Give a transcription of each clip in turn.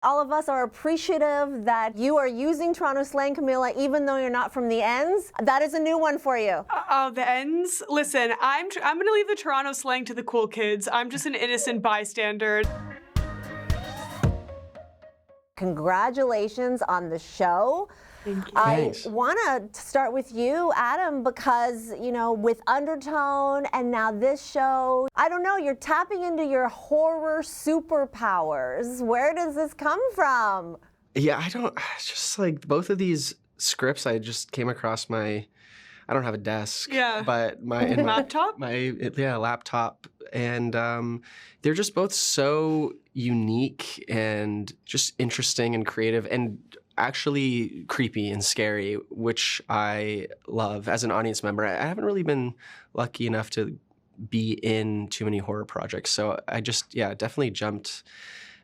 All of us are appreciative that you are using Toronto slang, Camila, even though you're not from the ends. That is a new one for you. Oh, the ends? Listen, I'm going to leave the Toronto slang to the cool kids. I'm just an innocent bystander. Congratulations on the show. Thank you. I want to start with you, Adam, because, you know, with Undertone and now this show, I don't know, you're tapping into your horror superpowers. Where does this come from? Yeah, it's just like both of these scripts, I just came across I don't have a desk, but my laptop? Laptop. And they're just both so unique and just interesting and creative and actually creepy and scary, which I love as an audience member. I haven't really been lucky enough to be in too many horror projects. So I just, definitely jumped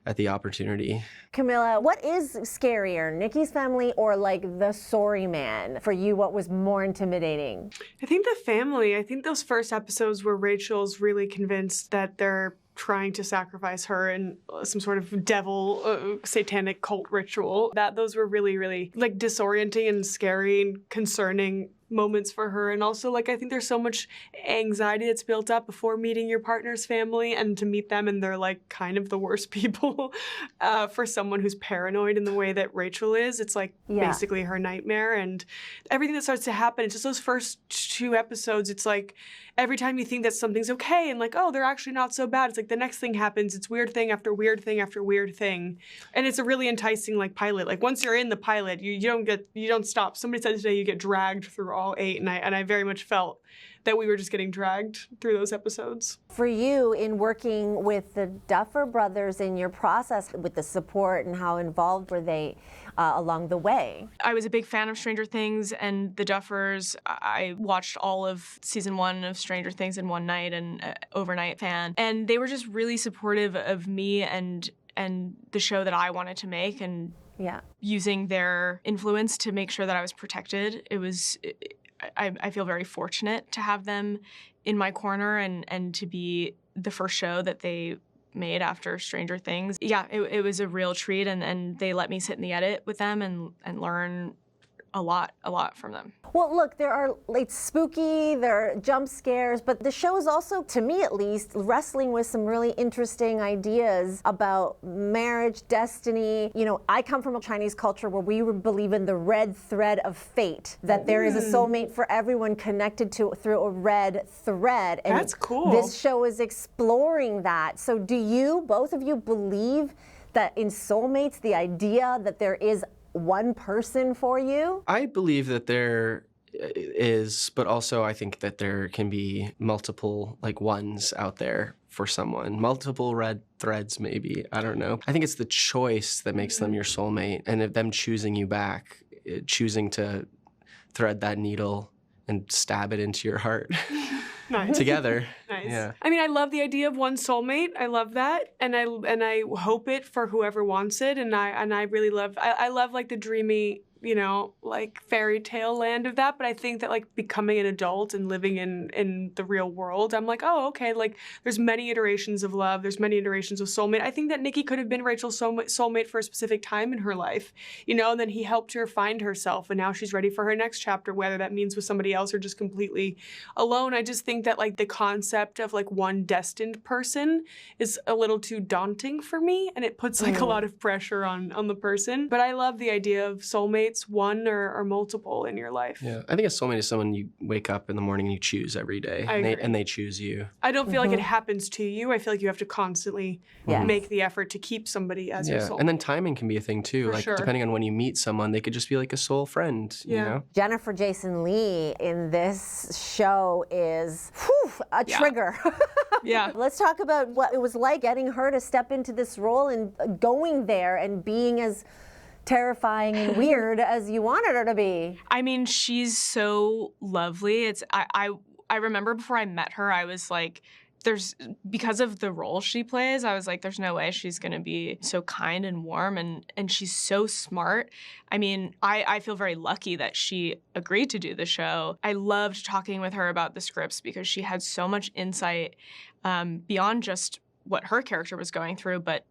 at the opportunity. Camila, what is scarier, Nikki's family or like the sorry man? For you, what was more intimidating? I think the family. I think those first episodes where Rachel's really convinced that they're trying to sacrifice her in some sort of devil satanic cult ritual, those were really, really like disorienting and scary and concerning moments for her. And also, like, I think there's so much anxiety that's built up before meeting your partner's family, and to meet them and they're like kind of the worst people for someone who's paranoid in the way that Rachel is. It's like basically her nightmare, and everything that starts to happen, it's just those first 2 episodes, it's like every time you think that something's okay and like, oh, they're actually not so bad, it's like the next thing happens. It's weird thing after weird thing after weird thing. And it's a really enticing like pilot. Like once you're in the pilot, you don't stop. Somebody said today you get dragged through all 8, and I very much felt that we were just getting dragged through those episodes. For you, in working with the Duffer Brothers in your process with the support, and how involved were they along the way? I was a big fan of Stranger Things and the Duffers. I watched all of season 1 of Stranger Things in one night, and overnight fan. And they were just really supportive of me and the show that I wanted to make, and using their influence to make sure that I was protected. I feel very fortunate to have them in my corner and to be the first show that they made after Stranger Things. Yeah, it was a real treat, and they let me sit in the edit with them and learn a lot from them. Well, look, it's spooky, there are jump scares, but the show is also, to me at least, wrestling with some really interesting ideas about marriage, destiny. You know, I come from a Chinese culture where we believe in the red thread of fate, that there is a soulmate for everyone connected through a red thread. And that's cool. This show is exploring that. So do both of you believe that in soulmates, the idea that there is one person for you? I believe that there is, but also I think that there can be multiple like ones out there for someone. Multiple red threads maybe, I don't know. I think it's the choice that makes them your soulmate, and if them choosing you back, choosing to thread that needle and stab it into your heart. Nice. Together. Nice. Yeah. I mean, I love the idea of one soulmate. I love that, and I hope it for whoever wants it. And I really love. I love like the dreamy, you know, like fairy tale land of that. But I think that like becoming an adult and living in the real world, I'm like, oh, okay. Like there's many iterations of love. There's many iterations of soulmate. I think that Nikki could have been Rachel's soulmate for a specific time in her life, you know. And then he helped her find herself, and now she's ready for her next chapter, whether that means with somebody else or just completely alone. I just think that like the concept of like one destined person is a little too daunting for me, and it puts like a lot of pressure on the person. But I love the idea of soulmates, one or multiple in your life. Yeah, I think a soulmate is someone you wake up in the morning and you choose every day, and they choose you. I don't feel like it happens to you. I feel like you have to constantly make the effort to keep somebody as your soulmate. And then timing can be a thing too. For sure. Depending on when you meet someone, they could just be like a soul friend, you know? Jennifer Jason Leigh in this show is a trigger. Yeah. Let's talk about what it was like getting her to step into this role and going there and being as terrifying and weird as you wanted her to be. I mean, she's so lovely. I remember before I met her, I was like, because of the role she plays, I was like, there's no way she's gonna be so kind and warm, and she's so smart. I mean, I feel very lucky that she agreed to do the show. I loved talking with her about the scripts because she had so much insight beyond just what her character was going through, but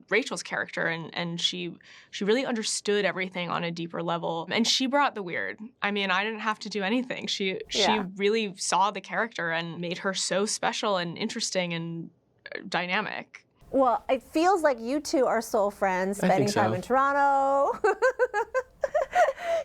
Rachel's character, and she really understood everything on a deeper level, and she brought the weird. I mean, I didn't have to do anything. She really saw the character and made her so special and interesting and dynamic. Well, it feels like you two are soul friends, spending time in Toronto,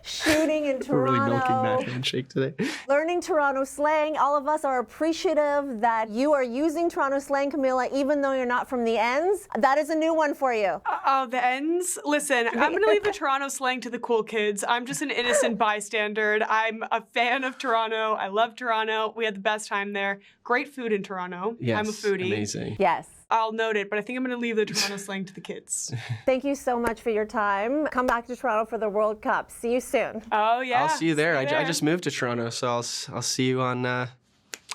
shooting in Toronto. We're really milking that handshake today. Learning Toronto slang. All of us are appreciative that you are using Toronto slang, Camila, even though you're not from the ends. That is a new one for you. Oh, the ends? Listen, I'm going to leave the Toronto slang to the cool kids. I'm just an innocent bystander. I'm a fan of Toronto. I love Toronto. We had the best time there. Great food in Toronto. Yes, I'm a foodie. Amazing. Yes. I'll note it, but I think I'm going to leave the Toronto slang to the kids. Thank you so much for your time. Come back to Toronto for the World Cup. See you soon. Oh, yeah. I'll see you there. I just moved to Toronto, so I'll see you on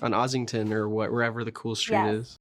Ossington or wherever the cool street is.